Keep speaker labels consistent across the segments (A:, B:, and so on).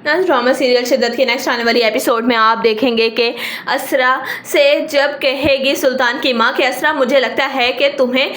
A: Drama serial शिद्दत के next आने वाली एपिसोड में आप देखेंगे कि असरा से जब कहेगी सुल्तान की माँ कि असरा मुझे लगता है कि तुम्हें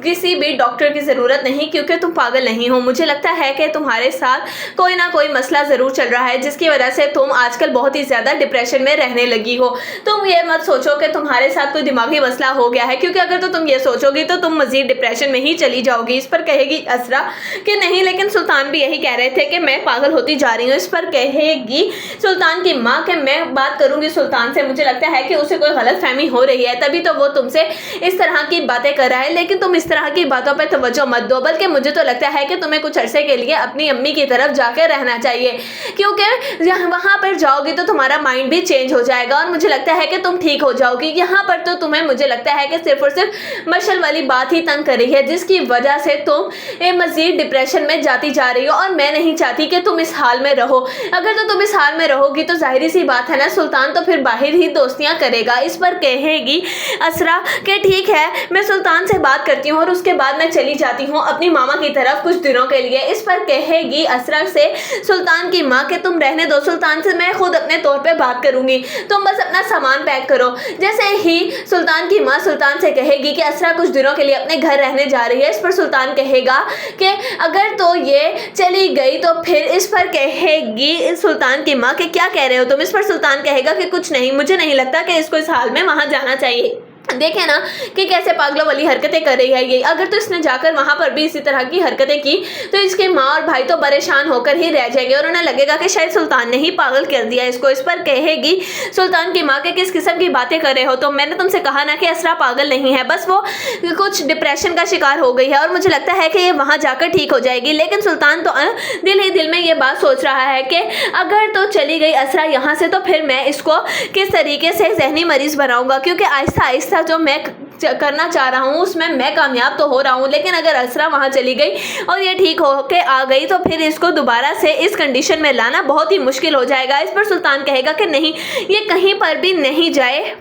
A: किसी भी डॉक्टर की ज़रूरत नहीं, क्योंकि तुम पागल नहीं हो। मुझे लगता है कि तुम्हारे साथ कोई ना कोई मसला ज़रूर चल रहा है जिसकी वजह से तुम आजकल बहुत ही ज़्यादा डिप्रेशन में रहने लगी हो। तुम ये मत सोचो कि तुम्हारे साथ कोई दिमागी मसला हो गया है, क्योंकि अगर तो तुम ये सोचोगी तो तुम मज़ीद डिप्रेशन में ही चली जाओगी। इस पर कहेगी असरा कि नहीं, लेकिन सुल्तान भी यही कह रहे थे कि मैं पागल होती जा रही हूँ। इस पर कहेगी सुल्तान की माँ कि मैं बात करूँगी सुल्तान से, मुझे लगता है कि उसे कोई गलतफहमी हो रही है, तभी तो वो तुमसे इस तरह की बातें कर रहा है। लेकिन तुम इस तरह की बातों पर तवज्जो मत दो, बल्कि मुझे तो लगता है कि तुम्हें कुछ अरसे के लिए अपनी अम्मी की तरफ जाकर रहना चाहिए, क्योंकि वहां पर जाओगी तो तुम्हारा माइंड भी चेंज हो जाएगा और मुझे लगता है कि तुम ठीक हो जाओगी। यहाँ पर तो तुम्हें मुझे लगता है कि सिर्फ और सिर्फ मशल वाली बात ही तंग कर रही है, जिसकी वजह से तुम मजीद डिप्रेशन में जाती जा रही हो और मैं नहीं चाहती कि तुम इस हाल में रहो। अगर तो तुम इस हाल में रहोगी तो जाहिर सी बात है ना, सुल्तान तो फिर बाहर ही दोस्तियां करेगा। इस पर कहेगी असरा कि ठीक है, मैं सुल्तान से बात करती हूँ और उसके बाद मैं चली जाती हूँ अपनी मामा की तरफ कुछ दिनों के लिए। इस पर कहेगी असरा से सुल्तान की माँ कि तुम रहने दो, सुल्तान से मैं खुद अपने तौर पे बात करूंगी, तुम बस अपना सामान पैक करो। जैसे ही सुल्तान की माँ सुल्तान से कहेगी कि असरा कुछ दिनों के लिए अपने घर रहने जा रही है, इस पर सुल्तान कहेगा कि अगर तो ये चली गई तो फिर। इस पर कहेगी सुल्तान की माँ कि क्या कह रहे हो तुम। इस पर सुल्तान कहेगा कि कुछ नहीं, मुझे नहीं लगता कि इसको इस हाल में वहां जाना चाहिए। देखे ना कि कैसे पागलों वाली हरकतें कर रही है ये। अगर तो इसने जाकर वहां पर भी इसी तरह की हरकतें की तो इसके माँ और भाई तो परेशान होकर ही रह जाएंगे और उन्हें लगेगा कि शायद सुल्तान ने ही पागल कर दिया इसको। इस पर कहेगी सुल्तान की माँ के किस किस्म की बातें कर रहे हो तो मैंने तुमसे कहा ना कि असरा पागल नहीं है, बस वो कुछ डिप्रेशन का शिकार हो गई है और मुझे लगता है कि ये वहां जाकर ठीक हो जाएगी। लेकिन सुल्तान तो दिल ही दिल में ये बात सोच रहा है कि अगर तो चली गई असरा यहाँ से तो फिर मैं इसको किस तरीके से जहनी मरीज बनाऊंगा, क्योंकि आहिस्ता आहिस्ता जो मैं करना चाह रहा हूँ उसमें मैं कामयाब तो हो रहा हूँ। लेकिन अगर असरा वहाँ चली गई और ये ठीक होके आ गई तो फिर इसको दोबारा से इस कंडीशन में लाना बहुत ही मुश्किल हो जाएगा। इस पर सुल्तान कहेगा कि नहीं, ये कहीं पर भी नहीं जाए।